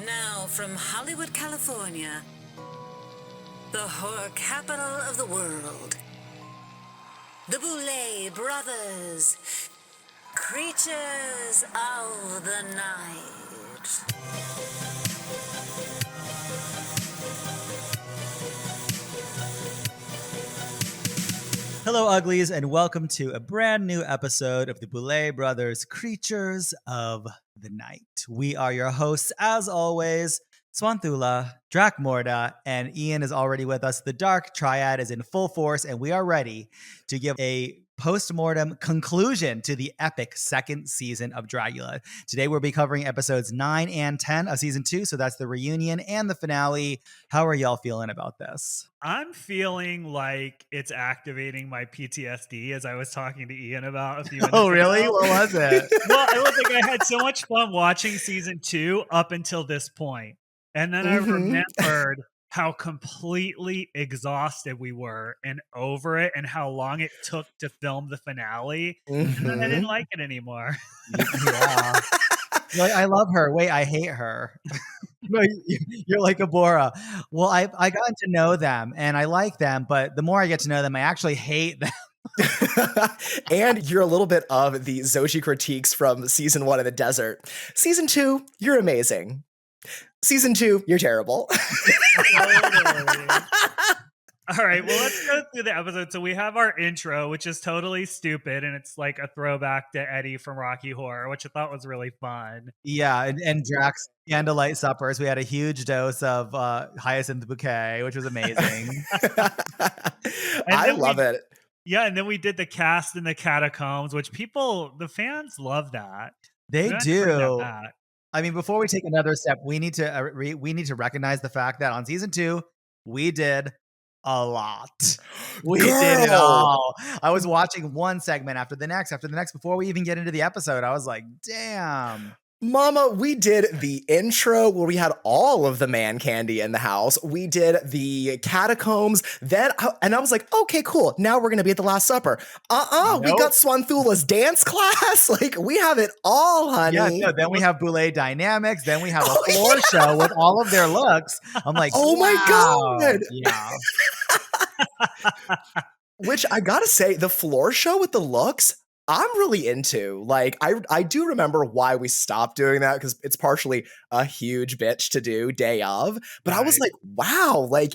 now from Hollywood, California, the horror capital of the world, the Boulet Brothers, creatures of the night. Hello, Uglies, and welcome to a brand new episode of the Boulet Brothers Creatures of the Night. We are your hosts, as always, Swanthula, Drakmorda, and Ian is already with us. The Dark Triad is in full force, and we are ready to give a post-mortem conclusion to the epic second season of Dragula. Today, we'll be covering episodes 9 and 10 of season 2, so that's the reunion and the finale. How are y'all feeling about this? I'm feeling like it's activating my PTSD, as I was talking to Ian about a few minutes ago. Oh, really? What was it? Well, it was like I had so much fun watching season 2 up until this point. And then I remembered how completely exhausted we were and over it and how long it took to film the finale. And then I didn't like it anymore. Yeah. Like, I love her. Wait, I hate her. No, you're like a Bora. Well, I gotten to know them and I like them, but the more I get to know them, I actually hate them. And you're a little bit of the Zoshi critiques from season 1 of the desert. Season 2, you're amazing. Season 2, you're terrible. All right, well, let's go through the episode. So we have our intro, which is totally stupid, and it's like a throwback to Eddie from Rocky Horror, which I thought was really fun. Yeah, and Drax candlelight suppers. We had a huge dose of hyacinth bouquet, which was amazing. I love it. Yeah, and then we did the cast in the catacombs, which the fans love that. They do. I mean, before we take another step, we need to recognize the fact that on season 2, we did a lot. We did it all. I was watching one segment after the next before we even get into the episode. I was like, damn. Mama, we did the intro where we had all of the man candy in the house. We did the catacombs. And I was like, okay, cool. Now we're going to be at the Last Supper. Nope. We got Swanthula's dance class. Like, we have it all, honey. Yeah, no, then we have Boulet Dynamics. Then we have a floor show with all of their looks. I'm like, oh my God. Yeah. Which I got to say, the floor show with the looks, I'm really into. Like, I do remember why we stopped doing that, because it's partially a huge bitch to do day of. But right. I was like, wow, like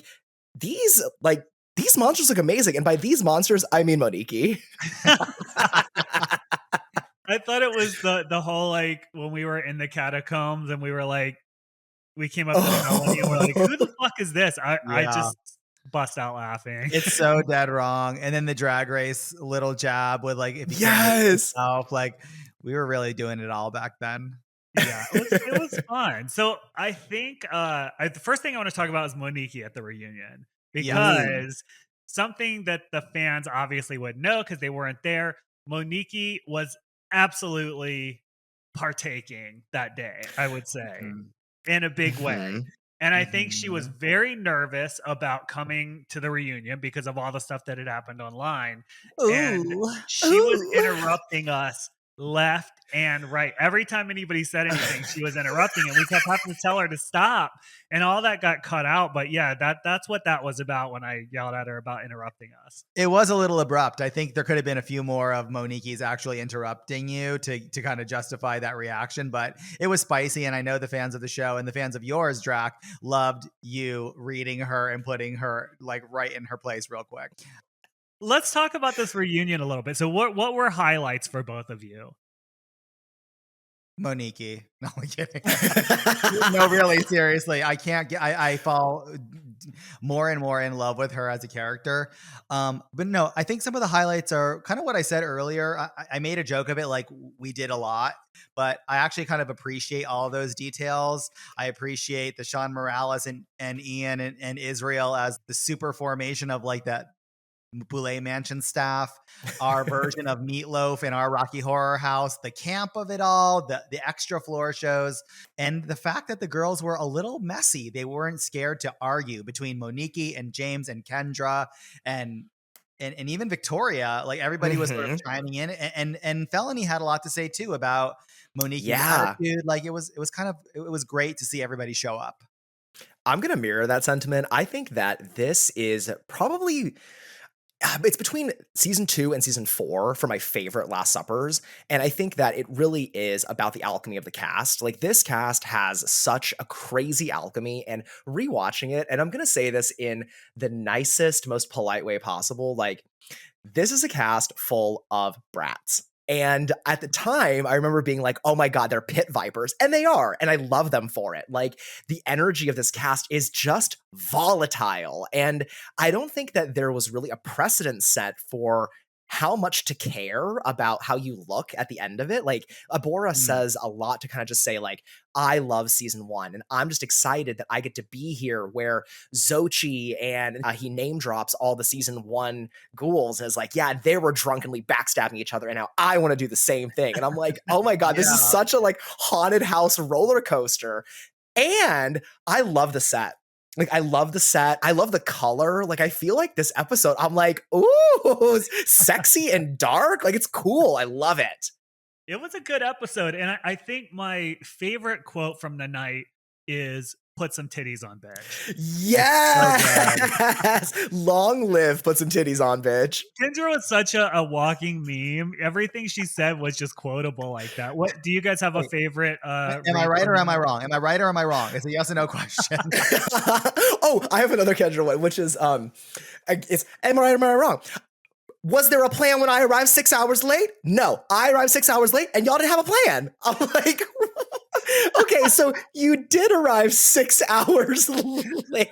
these monsters look amazing. And by these monsters, I mean Monique. I thought it was the whole, like, when we were in the catacombs and we were like, we came up with Melanie and we're like, who the fuck is this? I just bust out laughing. It's so dead wrong. And then the Drag Race little jab with, like, if you yourself, like, we were really doing it all back then. Yeah, it was fun. So I think the first thing I want to talk about is Monique at the reunion, because something that the fans obviously would know because they weren't there. Monique was absolutely partaking that day, I would say, in a big way. And I think she was very nervous about coming to the reunion because of all the stuff that had happened online. And she was interrupting us left and right. Every time anybody said anything, she was interrupting, and we kept having to tell her to stop. And all that got cut out. But yeah, that's what that was about when I yelled at her about interrupting us. It was a little abrupt. I think there could have been a few more of Monique's actually interrupting you to kind of justify that reaction, but it was spicy. And I know the fans of the show and the fans of yours, Drac, loved you reading her and putting her like right in her place real quick. Let's talk about this reunion a little bit. So what were highlights for both of you? Monique. No, I'm kidding. No, really, seriously. I fall more and more in love with her as a character. But no, I think some of the highlights are kind of what I said earlier. I made a joke of it, like we did a lot, but I actually kind of appreciate all of those details. I appreciate the Sean Morales and Ian and Israel as the super formation of like that Boulet Mansion staff, our version of Meatloaf in our Rocky Horror House, the camp of it all, the extra floor shows, and the fact that the girls were a little messy. They weren't scared to argue between Monique and James and Kendra, and and even Victoria, like everybody was sort of chiming in, and Felony had a lot to say too about Monique's attitude. Like it was great to see everybody show up. I'm gonna mirror that sentiment. I think that this is probably it's between season 2 and season 4 for my favorite Last Suppers. And I think that it really is about the alchemy of the cast. Like this cast has such a crazy alchemy, and rewatching it, and I'm going to say this in the nicest, most polite way possible. Like this is a cast full of brats. And at the time, I remember being like, oh my God, they're pit vipers. And they are. And I love them for it. Like the energy of this cast is just volatile. And I don't think that there was really a precedent set for how much to care about how you look at the end of it. Like Abora says a lot to kind of just say like, I love season 1 and I'm just excited that I get to be here, where Xochi and he name drops all the season 1 ghouls as like, yeah, they were drunkenly backstabbing each other and now I want to do the same thing. And I'm like, oh my God, this is such a like haunted house roller coaster. And I love the set. Like, I love the set. I love the color. Like, I feel like this episode, I'm like, ooh, sexy and dark. Like, it's cool. I love it. It was a good episode. And I think my favorite quote from the night is, put some titties on, bitch. Yes! Long live put some titties on, bitch. Kendra was such a walking meme. Everything she said was just quotable like that. What do you guys have a favorite? Am I right or am I wrong? Am I right or am I wrong? It's a yes or no question. Oh, I have another Kendra one, which is it's am I right or am I wrong? Was there a plan when I arrived 6 hours late? No, I arrived 6 hours late and y'all didn't have a plan. I'm like, okay, so you did arrive 6 hours late. They're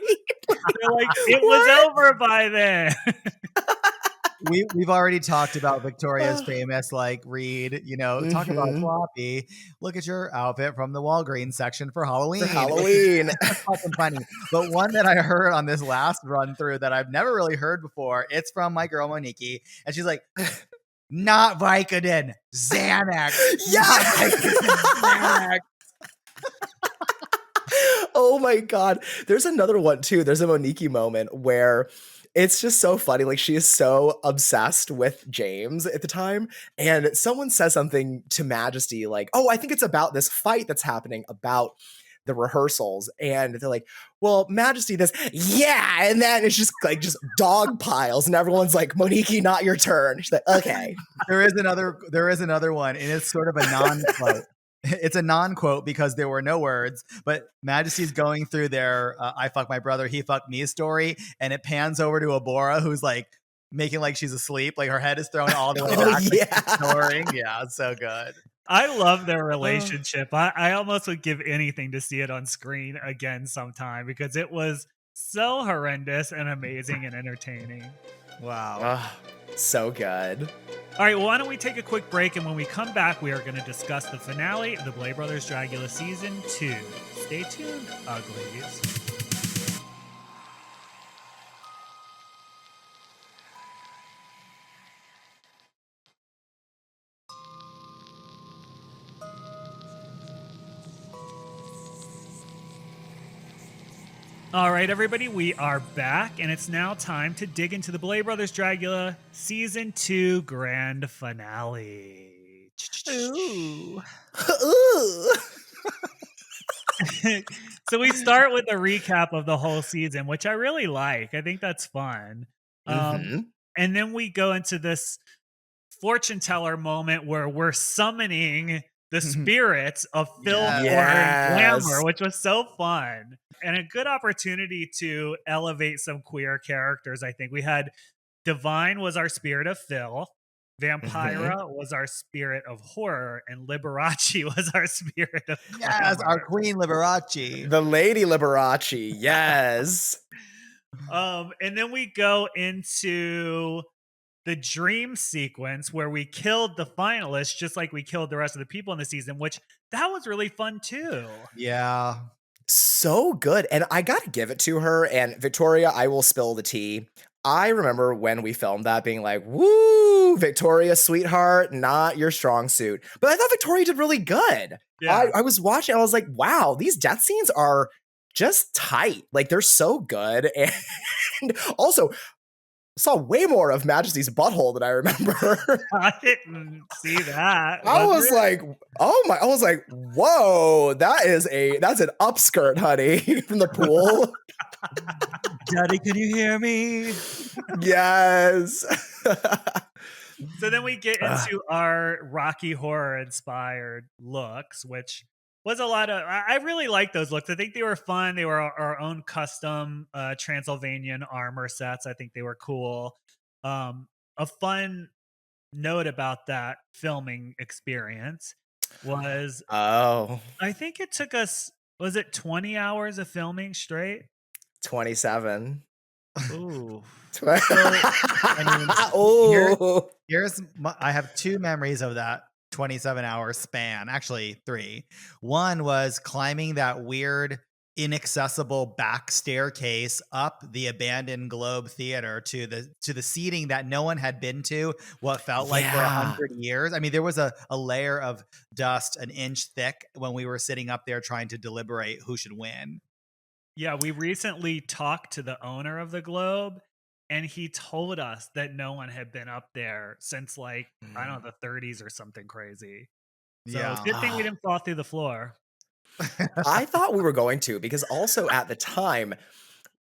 like, it was over by then. We've already talked about Victoria's famous like read, you know, talk about floppy. Look at your outfit from the Walgreens section for Halloween. That's fucking funny. But one that I heard on this last run through that I've never really heard before, it's from my girl Monique, and she's like, not Vicodin, Xanax. Yeah. Xanax. Oh my God. There's another one too. There's a Monique moment where it's just so funny. Like she is so obsessed with James at the time. And someone says something to Majesty like, oh, I think it's about this fight that's happening about the rehearsals. And they're like, well, Majesty, this, yeah. And then it's just like just dog piles. And everyone's like, Monique, not your turn. She's like, okay. There is another one. And it's sort of a non-quote. It's a non-quote because there were no words, but Majesty's going through their I fuck my brother, he fucked me story, and it pans over to Abora, who's like making like she's asleep, like her head is thrown all the way back, like, snoring. Yeah, it's so good. I love their relationship. I almost would give anything to see it on screen again sometime because it was so horrendous and amazing and entertaining. Wow. So good. All right, well, why don't we take a quick break, and when we come back, we are going to discuss the finale of the Boulet Brothers Dragula Season 2. Stay tuned, Uglies. All right, everybody, we are back, and it's now time to dig into the Boulet Brothers Dragula Season 2 Grand Finale. Ooh. So we start with a recap of the whole season, which I really like. I think that's fun. And then we go into this fortune teller moment where we're summoning the spirits of Filth and Glamour, which was so fun. And a good opportunity to elevate some queer characters, I think. We had Divine was our spirit of Phil, Vampira was our spirit of horror, and Liberace was our spirit of Yes, our queen Liberace. The lady Liberace, yes. And then we go into the dream sequence where we killed the finalists just like we killed the rest of the people in the season, which that was really fun too. Yeah. So good. And I got to give it to her. And Victoria, I will spill the tea. I remember when we filmed that being like, woo, Victoria, sweetheart, not your strong suit. But I thought Victoria did really good. Yeah. I was watching, I was like, wow, these death scenes are just tight. Like they're so good. And also, saw way more of Majesty's butthole than I remember. I didn't see that. I Was was it? like, I was like, whoa, that's an upskirt, honey, from the pool. Daddy, can you hear me? Yes. So then we get into our Rocky Horror inspired looks, which was a lot of. I really like those looks. I think they were fun. They were our own custom Transylvanian armor sets. I think they were cool. A fun note about that filming experience was Oh, I think it took us, was it 20 hours of filming straight? 27. Ooh. Oh, I have two memories of that 27-hour span. Actually, three. One was climbing that weird, inaccessible back staircase up the abandoned Globe Theater to the seating that no one had been to what felt like for 100 years. I mean, there was a layer of dust an inch thick when we were sitting up there trying to deliberate who should win. Yeah, we recently talked to the owner of the Globe, and he told us that no one had been up there since like, I don't know, the 30s or something crazy. So Yeah. good thing we didn't fall through the floor. I thought we were going to, because also at the time,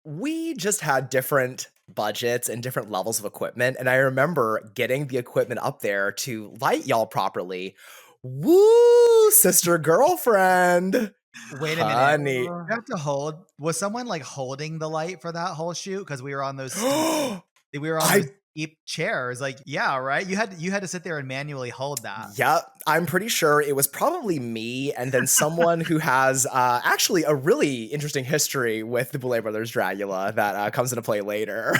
we just had different budgets and different levels of equipment. And I remember getting the equipment up there to light y'all properly. Woo, sister girlfriend. Wait a Honey. minute. You have to hold. Was someone like holding the light for that whole shoot? Because we were on those those steep chairs. Like, yeah, right. You had to sit there and manually hold that. Yep, I'm pretty sure it was probably me, and then someone who has actually a really interesting history with the Boulet Brothers Dragula that comes into play later.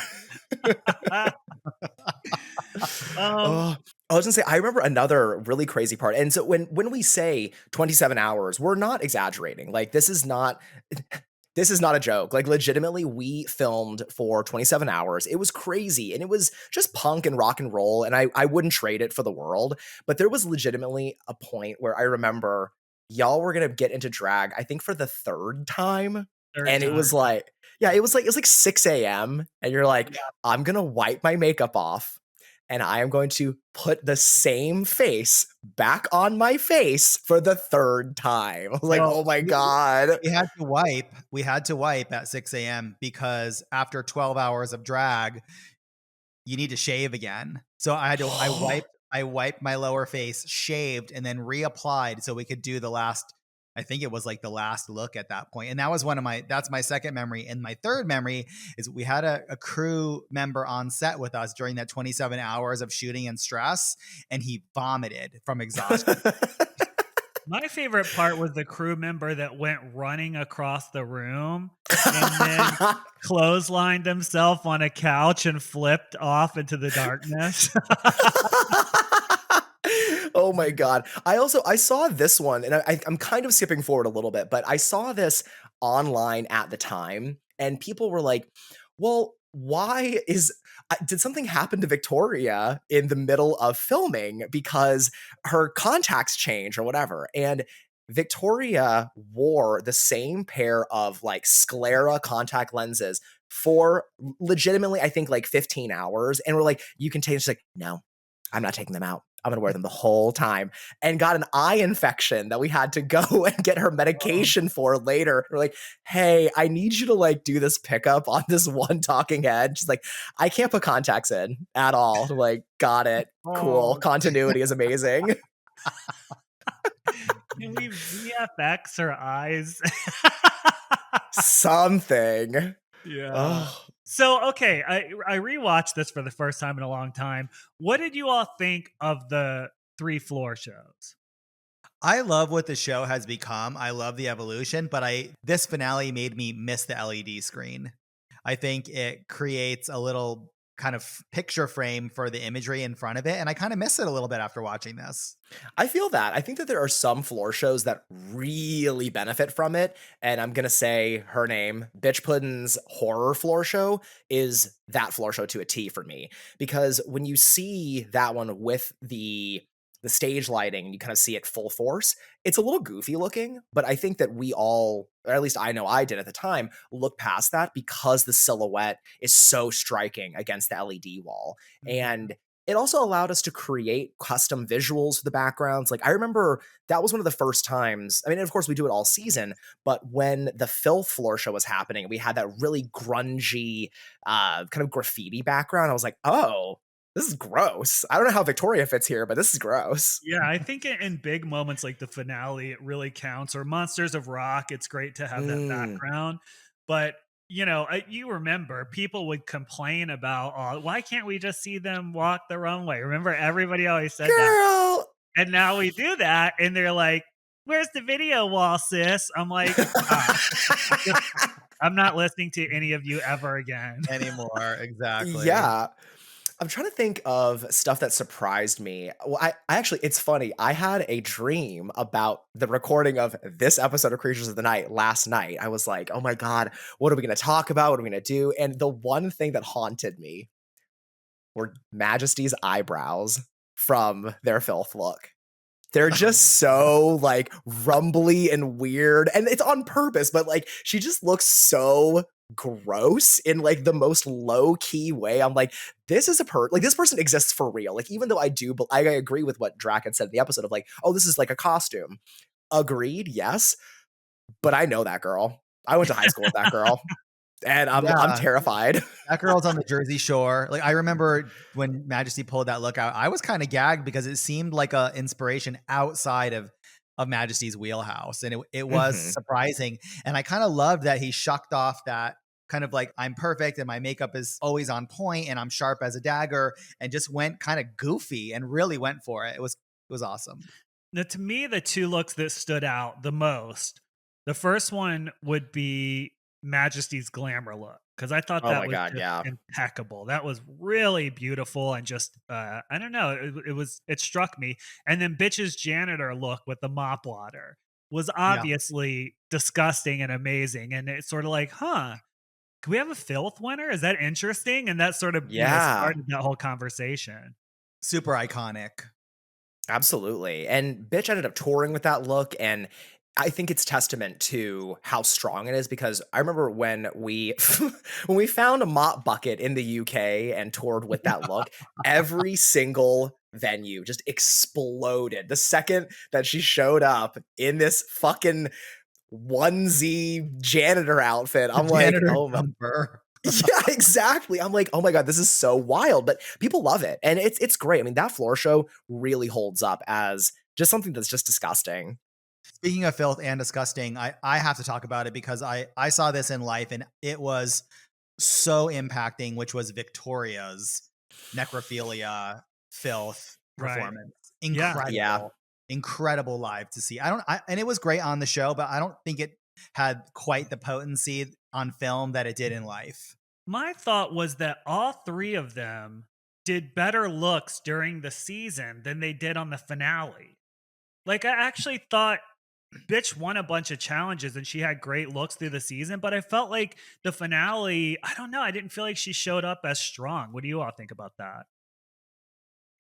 I was gonna say, I remember another really crazy part. And so when we say 27 hours, we're not exaggerating. Like, this is not a joke. Like, legitimately, we filmed for 27 hours. It was crazy. And it was just punk and rock and roll. And I wouldn't trade it for the world. But there was legitimately a point where I remember y'all were gonna get into drag, I think for the third time. It was like, it was like 6 a.m. And you're like, I'm gonna wipe my makeup off, and I am going to put the same face back on my face for the third time. I was like, oh my God. We had to wipe at 6 a.m. because after 12 hours of drag, you need to shave again. So I wiped my lower face, shaved, and then reapplied so we could do the last, I think it was like the last look at that point. And that was that's my second memory. And my third memory is we had a crew member on set with us during that 27 hours of shooting and stress, and he vomited from exhaustion. My favorite part was the crew member that went running across the room and then clotheslined himself on a couch and flipped off into the darkness. Oh my God. I saw this one, and I'm kind of skipping forward a little bit, but I saw this online at the time, and people were like, well, did something happen to Victoria in the middle of filming because her contacts changed or whatever? And Victoria wore the same pair of like sclera contact lenses for legitimately, I think, like 15 hours. And we're like, you can take, she's like, no, I'm not taking them out. I'm going to wear them the whole time, and got an eye infection that we had to go and get her medication for later. We're like, hey, I need you to like do this pickup on this one talking head. She's like, I can't put contacts in at all. I'm like, got it. Cool. Continuity is amazing. Can we VFX her eyes? Something. Yeah. Oh. So, okay, I rewatched this for the first time in a long time. What did you all think of the 3 floor shows? I love what the show has become. I love the evolution, but this finale made me miss the LED screen. I think it creates a little kind of picture frame for the imagery in front of it, and I kind of miss it a little bit after watching this. I feel that. I think that there are some floor shows that really benefit from it, and I'm gonna say her name. Bitch Puddin's horror floor show is that floor show to a T for me, because when you see that one with the the stage lighting, and you kind of see it full force. It's a little goofy looking, but I think that we all, or at least I know I did at the time, look past that because the silhouette is so striking against the LED wall. And it also allowed us to create custom visuals for the backgrounds. Like I remember that was one of the first times, I mean, of course we do it all season, but when the Filth floor show was happening, we had that really grungy kind of graffiti background. I was like, oh, this is gross. I don't know how Victoria fits here, but this is gross. Yeah, I think in big moments like the finale, it really counts. Or Monsters of Rock, it's great to have that background. But you remember people would complain about, oh, why can't we just see them walk the runway? Remember, everybody always said that. And now we do that, and they're like, "Where's the video wall, sis?" I'm like, I'm not listening to any of you ever again anymore. Exactly. Yeah. I'm trying to think of stuff that surprised me. Well, I actually, it's funny. I had a dream about the recording of this episode of Creatures of the Night last night. I was like, oh my God, what are we going to talk about? What are we going to do? And the one thing that haunted me were Majesty's eyebrows from their Filth look. They're just so like rumbly and weird, and it's on purpose, but like she just looks so gross in like the most low-key way. I'm like, this is this person exists for real. Like, even though I agree with what Drac had said in the episode of like, oh, this is like a costume. Agreed, yes. But I know that girl. I went to high school with that girl. And I'm terrified. That girl's on the Jersey Shore. Like I remember when Majesty pulled that look out, I was kind of gagged because it seemed like a inspiration outside of Majesty's wheelhouse, and it was surprising. And I kind of loved that he shucked off that kind of like, I'm perfect and my makeup is always on point and I'm sharp as a dagger, and just went kind of goofy and really went for it. It was awesome. Now, to me, the two looks that stood out the most, the first one would be Majesty's Glamour look, because I thought that was impeccable. That was really beautiful, and just I don't know, it struck me. And then Bitch's janitor look with the mop water was obviously disgusting and amazing, and it's sort of like, can we have a Filth winner? Is that interesting? And that sort of started that whole conversation. Super iconic. Absolutely. And Bitch ended up touring with that look, and I think it's testament to how strong it is, because I remember when we when we found a mop bucket in the UK and toured with that look, every single venue just exploded the second that she showed up in this fucking onesie janitor outfit. I'm like, oh my. Yeah, exactly. I'm like, oh my God, this is so wild, but people love it. And it's great. I mean, that floor show really holds up as just something that's just disgusting. Speaking of filth and disgusting, I have to talk about it because I saw this in life and it was so impacting, which was Victoria's necrophilia filth performance. Incredible. Incredible live to see. And it was great on the show, but I don't think it had quite the potency on film that it did in life. My thought was that all three of them did better looks during the season than they did on the finale. Like, I actually thought Bitch won a bunch of challenges and she had great looks through the season, but I felt like the finale, I don't know, I didn't feel like she showed up as strong. What do you all think about that?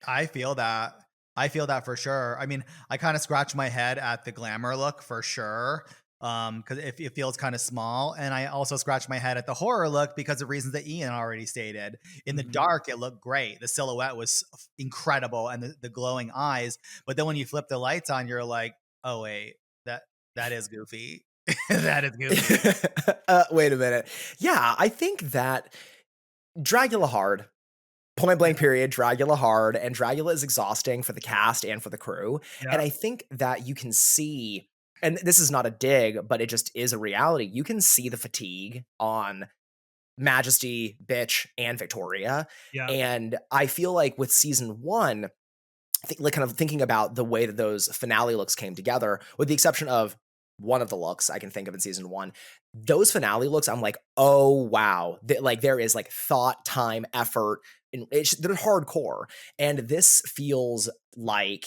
I feel that for sure. I mean, I kind of scratch my head at the Glamour look for sure, because it feels kind of small. And I also scratch my head at the horror look because of reasons that Ian already stated. In the dark, it looked great. The silhouette was incredible and the glowing eyes. But then when you flip the lights on, you're like, oh, wait, that is goofy. That is goofy. Wait a minute. Yeah, I think that Dragula hard. Point blank period, Dragula hard, and Dragula is exhausting for the cast and for the crew. Yeah. And I think that you can see, and this is not a dig, but it just is a reality. You can see the fatigue on Majesty, Bitch, and Victoria. Yeah. And I feel like with season one, like kind of thinking about the way that those finale looks came together, with the exception of one of the looks I can think of in season one, those finale looks, I'm like, oh wow, like there is like thought, time, effort, and they're hardcore. And this feels like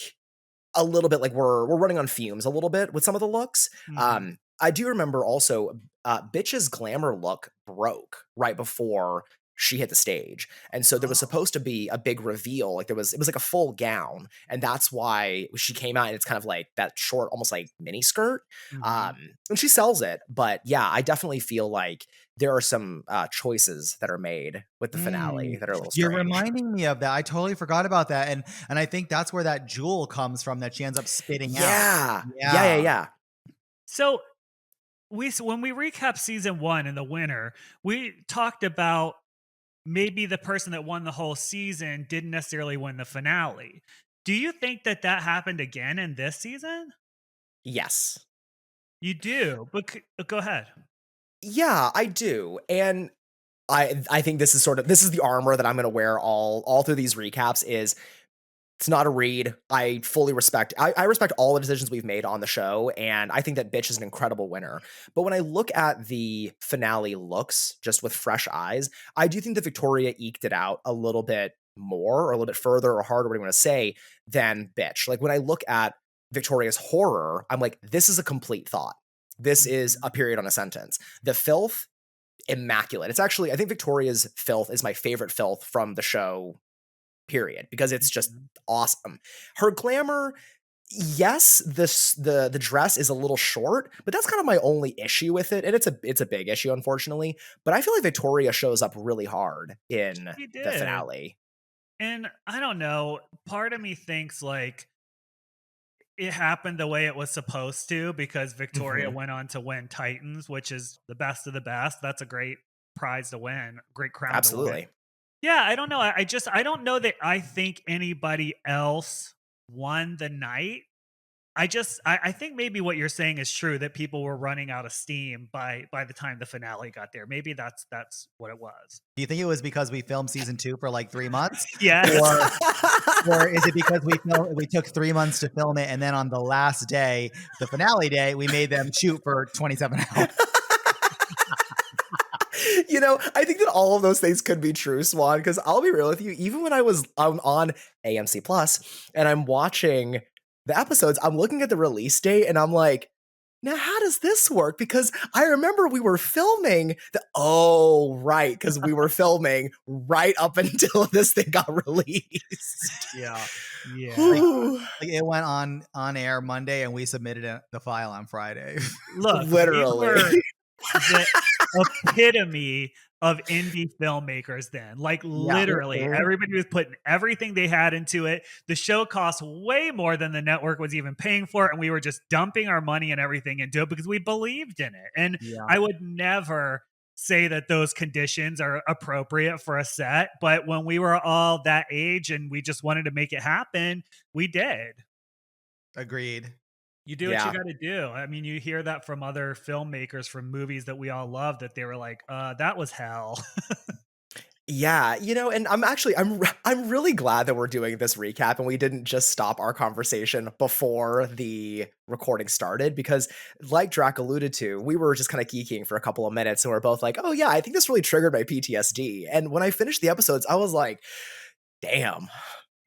a little bit like we're running on fumes a little bit with some of the looks. Mm-hmm. I do remember also Bitch's Glamour look broke right before she hit the stage. And so there was supposed to be a big reveal. Like it was like a full gown. And that's why she came out and it's kind of like that short, almost like mini skirt. And she sells it. But yeah, I definitely feel like there are some choices that are made with the finale that are a little strange. You're reminding me of that. I totally forgot about that. And I think that's where that jewel comes from that she ends up spitting out. Yeah. So when we recap season 1 and the winner, we talked about maybe the person that won the whole season didn't necessarily win the finale. Do you think that happened again in this season? Yes. You do, but go ahead. Yeah, I do. And I think this is the armor that I'm going to wear all through these recaps. Is it's not a read. I fully respect. I respect all the decisions we've made on the show, and I think that Bitch is an incredible winner. But when I look at the finale looks, just with fresh eyes, I do think that Victoria eked it out a little bit more, or a little bit further, or harder, what do you want to say, than Bitch. Like when I look at Victoria's horror, I'm like, this is a complete thought. This is a period on a sentence. The Filth, immaculate. It's actually, I think Victoria's Filth is my favorite Filth from the show, period, because it's just awesome. Her Glamour, yes, the dress is a little short, but that's kind of my only issue with it, and it's a big issue, unfortunately. But I feel like Victoria shows up really hard in the finale. And I don't know, part of me thinks like it happened the way it was supposed to, because Victoria went on to win Titans, which is the best of the best. That's a great prize to win, great crown. Absolutely. To win. Yeah, I don't know. I don't know that I think anybody else won the night. I think maybe what you're saying is true, that people were running out of steam by the time the finale got there. Maybe that's what it was. Do you think it was because we filmed season 2 for like 3 months? Yes. Or is it because we took 3 months to film it, and then on the last day, the finale day, we made them shoot for 27 hours? You know, I think that all of those things could be true, Swan, because I'll be real with you. Even when I'm on AMC Plus and I'm watching the episodes, I'm looking at the release date and I'm like, now how does this work? Because I remember we were filming because we were filming right up until this thing got released. Yeah. Like it went on air Monday and we submitted the file on Friday. Look, literally. we were the epitome of indie filmmakers then. Like literally everybody was putting everything they had into it. The show cost way more than the network was even paying for it, and we were just dumping our money and everything into it because we believed in it. And I would never say that those conditions are appropriate for a set, but when we were all that age and we just wanted to make it happen, we did. Agreed. You do what you got to do. I mean, you hear that from other filmmakers from movies that we all love, that they were like, that was hell. Yeah, you know, and I'm really glad that we're doing this recap and we didn't just stop our conversation before the recording started, because like Drac alluded to, we were just kind of geeking for a couple of minutes and we're both like, oh yeah, I think this really triggered my PTSD. And when I finished the episodes, I was like, damn,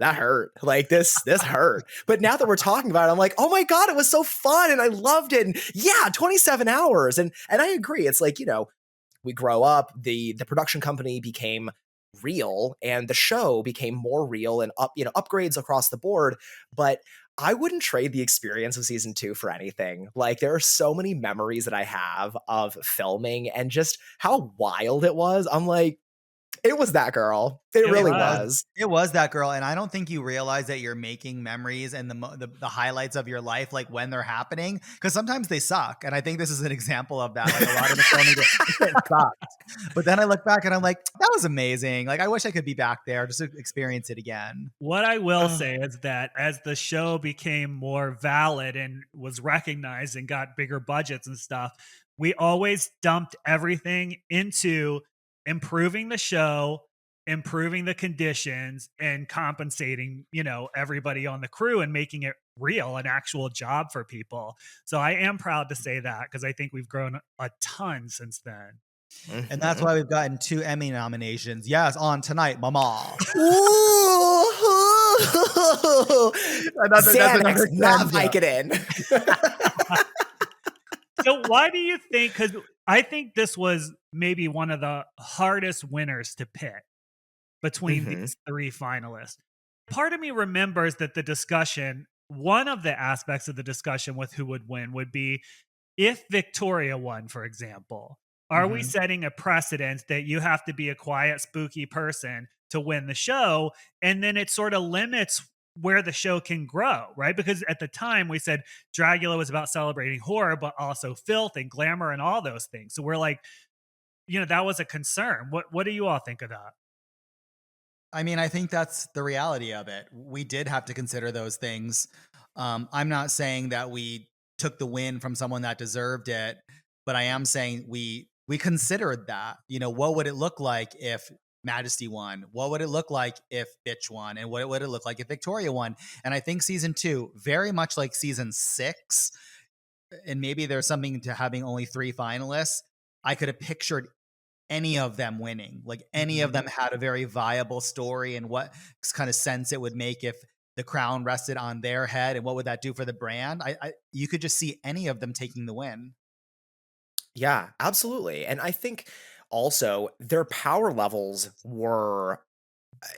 that hurt. Like this hurt. But now that we're talking about it, I'm like, oh my God, it was so fun and I loved it. And yeah, 27 hours. And I agree. It's like, you know, we grow up, the production company became real and the show became more real and upgrades across the board. But I wouldn't trade the experience of season 2 for anything. Like there are so many memories that I have of filming and just how wild it was. I'm like, it was that girl. It really was. It was that girl. And I don't think you realize that you're making memories and the highlights of your life, like when they're happening, because sometimes they suck. And I think this is an example of that. Like a lot of the filming it sucked. But then I look back and I'm like, that was amazing. Like I wish I could be back there just to experience it again. What I will say is that as the show became more valid and was recognized and got bigger budgets and stuff, we always dumped everything into improving the show, improving the conditions, and compensating, everybody on the crew and making it real, an actual job for people. So I am proud to say that because I think we've grown a ton since then. And that's why we've gotten 2 Emmy nominations. Yes, on tonight, mama. Xanax, not Vicodin. So why do you think, because I think this was maybe one of the hardest winners to pick between these three finalists. Part of me remembers that the discussion, one of the aspects of the discussion with who would win would be if Victoria won, for example. Are we setting a precedent that you have to be a quiet, spooky person to win the show? And then it sort of limits where the show can grow, right? Because at the time we said Dragula was about celebrating horror, but also filth and glamour and all those things. So we're like, that was a concern. What do you all think of that? I mean, I think that's the reality of it. We did have to consider those things. I'm not saying that we took the win from someone that deserved it, but I am saying we considered that. What would it look like if Majesty won? What would it look like if Bitch won? And what would it look like if Victoria won? And I think season 2, very much like season 6, and maybe there's something to having only 3 finalists, I could have pictured any of them winning. Like any of them had a very viable story and what kind of sense it would make if the crown rested on their head, and what would that do for the brand? You could just see any of them taking the win. Yeah, absolutely. And I think also their power levels were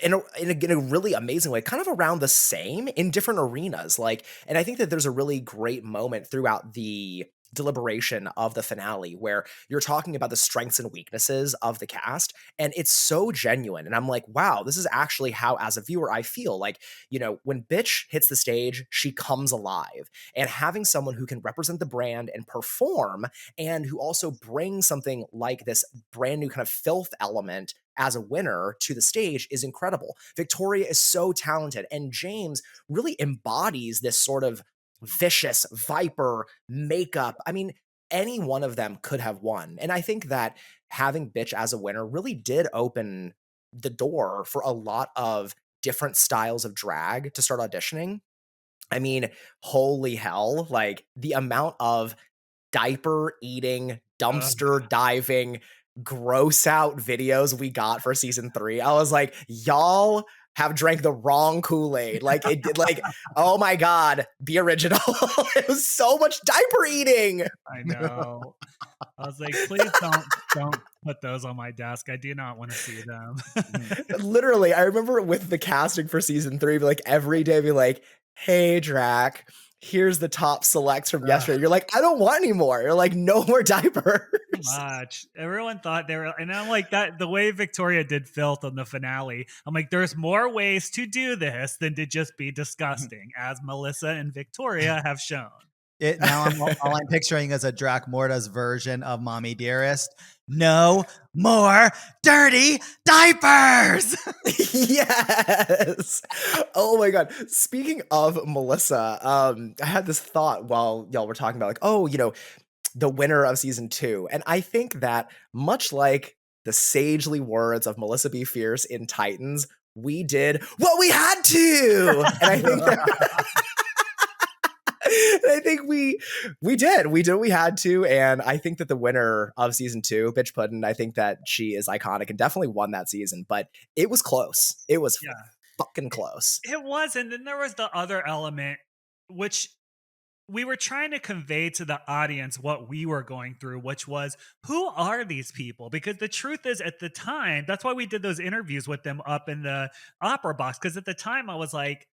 in a really amazing way, kind of around the same in different arenas. And I think that there's a really great moment throughout the deliberation of the finale where you're talking about the strengths and weaknesses of the cast, and it's so genuine. And I'm like, wow, this is actually how, as a viewer, I feel. When Bitch hits the stage, she comes alive. And having someone who can represent the brand and perform, and who also brings something like this brand new kind of filth element as a winner to the stage is incredible. Victoria is so talented, and James really embodies this sort of vicious viper makeup. I mean, any one of them could have won. And I think that having Bitch as a winner really did open the door for a lot of different styles of drag to start auditioning. I mean, holy hell, the amount of diaper eating, dumpster diving, gross out videos we got for season 3. I was like, y'all have drank the wrong Kool-Aid. It did oh my God, be original. It was so much diaper eating. I know. I was like, please don't put those on my desk. I do not want to see them. Literally, I remember with the casting for season 3, every day be like, hey, Drac, here's the top selects from yesterday. You're like, I don't want any more. You're like, no more diapers. Too much. Everyone thought they were, and I'm like, that the way Victoria did Filth on the finale, I'm like, there's more ways to do this than to just be disgusting, as Melissa and Victoria have shown. Now all I'm picturing is a Drac Morta's version of Mommy Dearest. No more dirty diapers. Yes. Oh my God. Speaking of Melissa, I had this thought while y'all were talking about the winner of season 2. And I think that much like the sagely words of Melissa B. Fierce in Titans, we did what we had to. And I think that I think we did what we had to. And I think that the winner of season 2, Bitch Puddin', I think that she is iconic and definitely won that season, but it was close. It was fucking close. It was. And then there was the other element, which we were trying to convey to the audience what we were going through, which was, who are these people? Because the truth is, at the time, that's why we did those interviews with them up in the opera box. Because at the time I was like,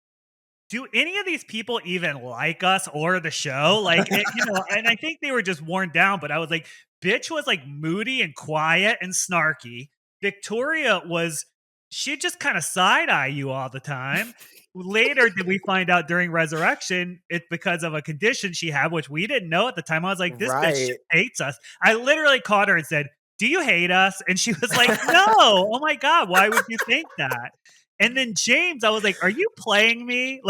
do any of these people even like us or the show? And I think they were just worn down, but I was like, Bitch was moody and quiet and snarky. Victoria she'd just kind of side eye you all the time. Later, did we find out during Resurrection, it's because of a condition she had, which we didn't know at the time. I was like, this bitch hates us. I literally called her and said, do you hate us? And she was like, no. Oh my God, why would you think that? And then James, I was like, are you playing me?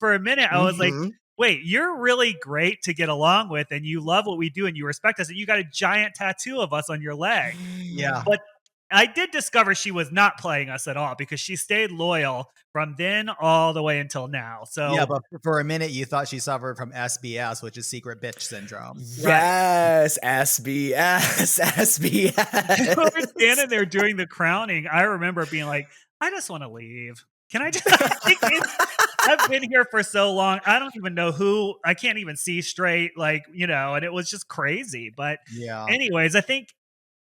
For a minute, I was like, wait, you're really great to get along with, and you love what we do, and you respect us, and you got a giant tattoo of us on your leg. Yeah. But I did discover she was not playing us at all, because she stayed loyal from then all the way until now. So yeah, but for a minute you thought she suffered from SBS, which is secret bitch syndrome. Yes, right. SBS. When we're standing there doing the crowning, I remember being like, I just want to leave. Can I just? I I've been here for so long. I don't even know who. I can't even see straight. Like, and it was just crazy. But Yeah. anyways, I think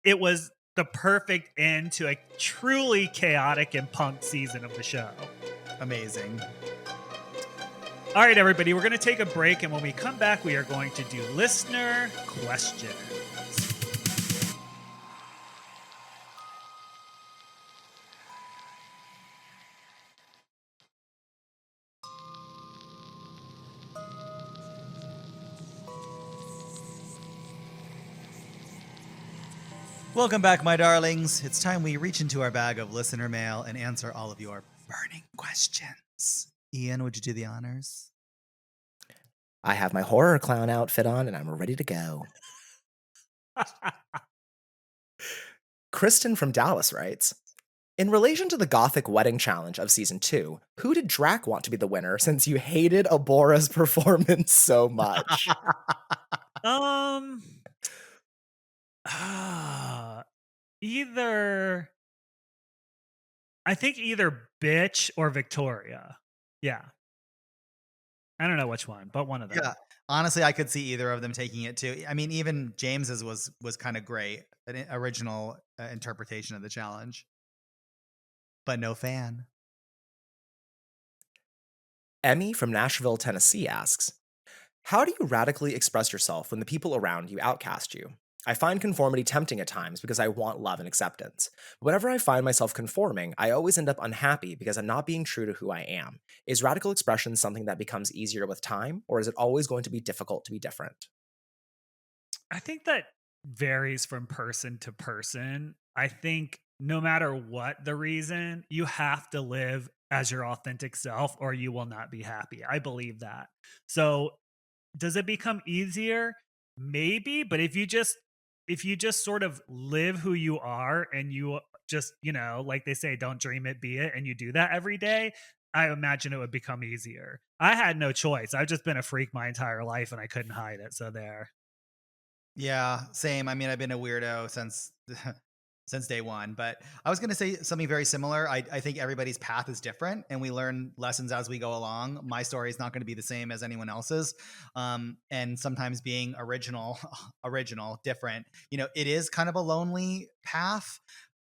it was the perfect end to a truly chaotic and punk season of the show. Amazing. All right, everybody, we're going to take a break. And when we come back, we are going to do listener questions. Welcome back, my darlings. It's time we reach into our bag of listener mail and answer all of your burning questions. Ian, would you do the honors? I have my horror clown outfit on and I'm ready to go. Kristen from Dallas writes, in relation to the Gothic Wedding Challenge of Season 2, who did Drac want to be the winner since you hated Abora's performance so much? I think either Bitch or Victoria. Yeah. I don't know which one, but one of them. Yeah. Honestly, I could see either of them taking it too. I mean, even James's was kind of great, an original interpretation of the challenge, but no fan. Emmy from Nashville, Tennessee asks, how do you radically express yourself when the people around you outcast you? I find conformity tempting at times because I want love and acceptance. But whenever I find myself conforming, I always end up unhappy because I'm not being true to who I am. Is radical expression something that becomes easier with time, or is it always going to be difficult to be different? I think that varies from person to person. I think no matter what the reason, you have to live as your authentic self or you will not be happy. I believe that. So does it become easier? Maybe, but if you just sort of live who you are and you just, like they say, don't dream it, be it, and you do that every day, I imagine it would become easier. I had no choice. I've just been a freak my entire life and I couldn't hide it. So there. Yeah, same. I mean, I've been a weirdo since since day one, but I was going to say something very similar. I think everybody's path is different and we learn lessons as we go along. My story is not going to be the same as anyone else's. And sometimes being original, different, it is kind of a lonely path,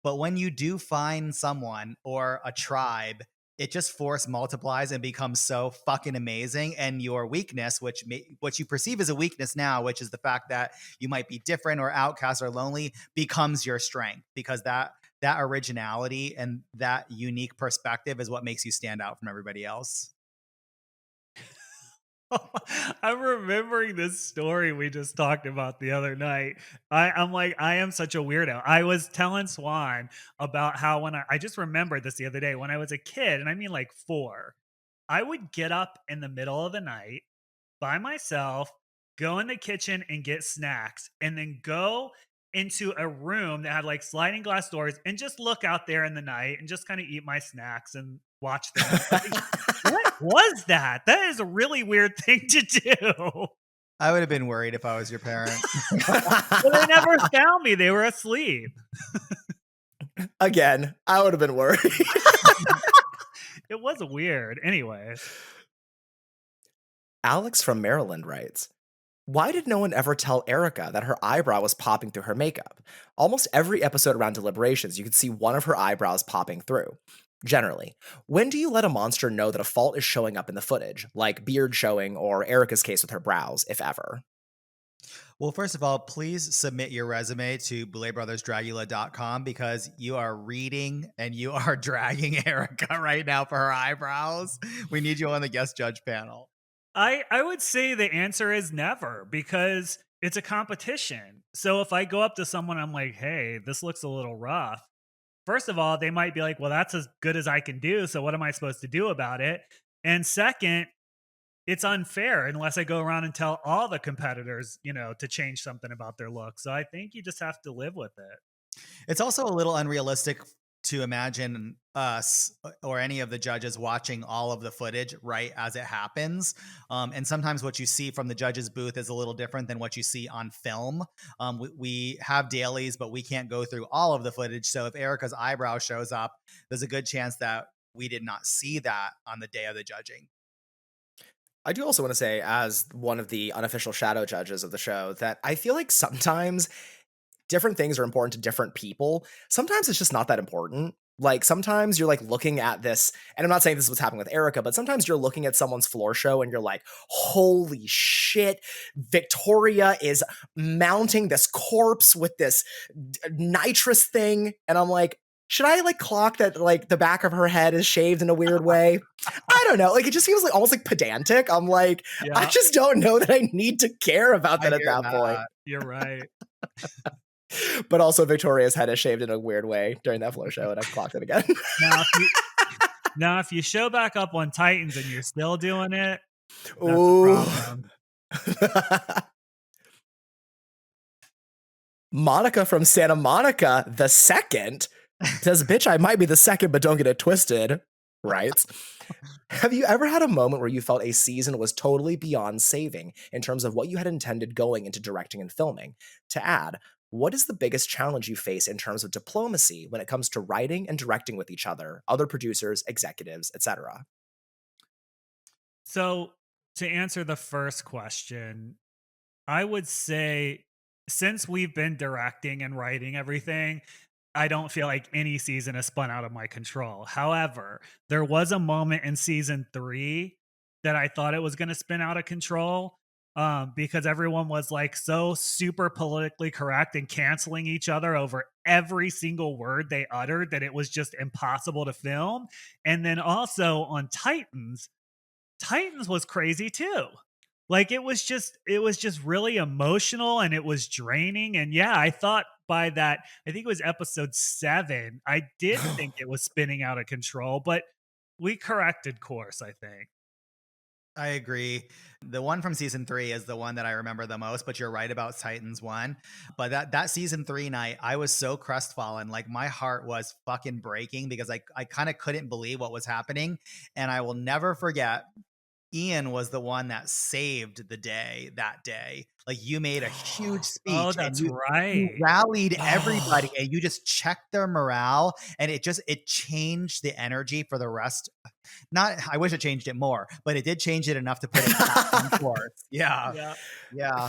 but when you do find someone or a tribe, it just force multiplies and becomes so fucking amazing. And your weakness, which what you perceive as a weakness now, which is the fact that you might be different or outcast or lonely, becomes your strength, because that originality and that unique perspective is what makes you stand out from everybody else. I'm remembering this story we just talked about the other night. I'm like, I am such a weirdo. I was telling Swan about how when I just remembered this the other day, when I was a kid, and I mean like 4, I would get up in the middle of the night by myself, go in the kitchen and get snacks, and then go into a room that had like sliding glass doors and just look out there in the night and just kind of eat my snacks and watch them. What was that? That is a really weird thing to do. I would have been worried if I was your parent. Well, they never found me. They were asleep. Again, I would have been worried. It was weird. Anyway. Alex from Maryland writes, why did no one ever tell Erica that her eyebrow was popping through her makeup? Almost every episode around deliberations, you could see one of her eyebrows popping through. Generally, when do you let a monster know that a fault is showing up in the footage, like beard showing or Erica's case with her brows, if ever? Well, first of all, please submit your resume to BouletBrothersDragula.com because you are reading and you are dragging Erica right now for her eyebrows. We need you on the guest judge panel. I would say the answer is never, because it's a competition. So if I go up to someone, I'm like, hey, this looks a little rough. First of all, they might be like, well, that's as good as I can do. So what am I supposed to do about it? And second, it's unfair unless I go around and tell all the competitors, to change something about their look. So I think you just have to live with it. It's also a little unrealistic to imagine us or any of the judges watching all of the footage right as it happens. And sometimes what you see from the judge's booth is a little different than what you see on film. We have dailies, but we can't go through all of the footage. So if Erica's eyebrow shows up, there's a good chance that we did not see that on the day of the judging. I do also want to say, as one of the unofficial shadow judges of the show, that I feel like sometimes different things are important to different people. Sometimes it's just not that important. Like sometimes you're like looking at this, and I'm not saying this is what's happening with Erica, but sometimes you're looking at someone's floor show and you're like, holy shit, Victoria is mounting this corpse with this nitrous thing. And I'm like, should I like clock that like the back of her head is shaved in a weird way? I don't know. Like it just seems like almost like pedantic. I'm like, I just don't know that I need to care about that at that point. You're right. But also Victoria's head is shaved in a weird way during that floor show, and I've clocked it again. Now, if you show back up on Titans and you're still doing it, that's Ooh. a problem. Monica from Santa Monica, the second, says, bitch, I might be the second, but don't get it twisted. Right? Have you ever had a moment where you felt a season was totally beyond saving in terms of what you had intended going into directing and filming? To add, what is the biggest challenge you face in terms of diplomacy when it comes to writing and directing with each other, other producers, executives, etc.? So, to answer the first question, I would say since we've been directing and writing everything, I don't feel like any season has spun out of my control. However, there was a moment in season 3 that I thought it was going to spin out of control. Because everyone was like so super politically correct and canceling each other over every single word they uttered that it was just impossible to film. And then also on Titans was crazy too. Like it was just really emotional and it was draining. And yeah, I thought by that, I think it was episode 7, I did think it was spinning out of control, but we corrected course, I think. I agree. The one from season 3 is the one that I remember the most, but you're right about Titans 1. But that season 3 night, I was so crestfallen. Like my heart was fucking breaking because I kind of couldn't believe what was happening. And I will never forget, Ian was the one that saved the day that day. Like you made a huge speech. Oh, that's and right. You rallied everybody and you just checked their morale, and it changed the energy for the rest. I wish it changed it more, but it did change it enough to put it back on course. Yeah.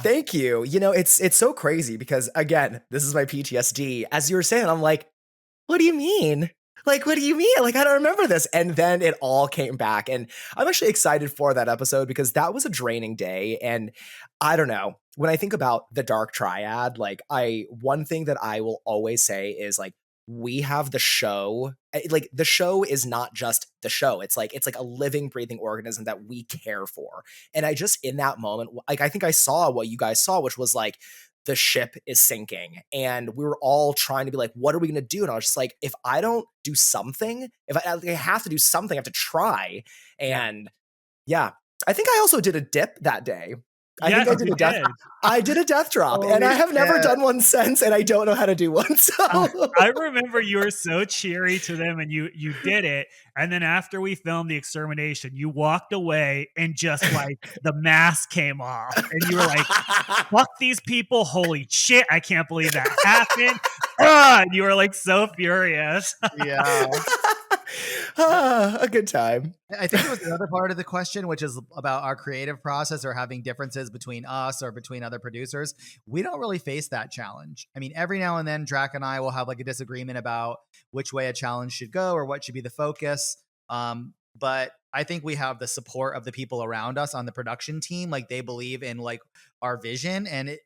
Thank you. You know, it's so crazy because again, this is my PTSD. As you were saying, I'm like, what do you mean? Like, what do you mean? Like, I don't remember this. And then it all came back. And I'm actually excited for that episode because that was a draining day. And I don't know, when I think about the Dark Triad, like one thing that I will always say is like, we have the show, like the show is not just the show. It's like a living, breathing organism that we care for. And I just, in that moment, like, I think I saw what you guys saw, which was like, the ship is sinking and we were all trying to be like, what are we going to do? And I was just like, if I don't do something, if I have to do something, I have to try. And yeah, I think I also did a dip that day. I think I did a death drop, and I have never done one since, and I don't know how to do one. So I remember you were so cheery to them, and you did it. And then after we filmed the extermination, you walked away, and just like the mask came off, and you were like, "Fuck these people! Holy shit! I can't believe that happened!" And you were like so furious. Yeah. A good time. I think it was another part of the question, which is about our creative process or having differences between us or between other producers. We don't really face that challenge. I mean, every now and then, Drac and I will have like a disagreement about which way a challenge should go or what should be the focus. But I think we have the support of the people around us on the production team. Like they believe in like our vision, and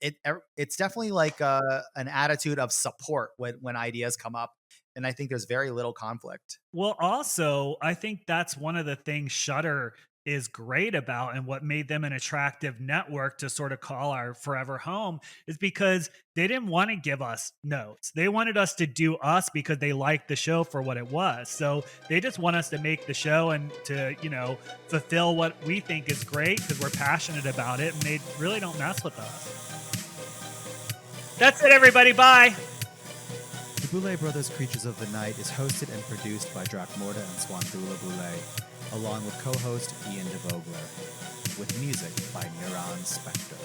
it's definitely like an attitude of support when ideas come up. And I think there's very little conflict. Well, also, I think that's one of the things Shudder is great about, and what made them an attractive network to sort of call our forever home is because they didn't want to give us notes. They wanted us to do us because they liked the show for what it was. So they just want us to make the show and to, fulfill what we think is great because we're passionate about it, and they really don't mess with us. That's it, everybody. Bye. The Boulet Brothers Creatures of the Night is hosted and produced by Drac Morta and Swantula Boulet, along with co-host Ian DeVogler, with music by Neuron Spectre.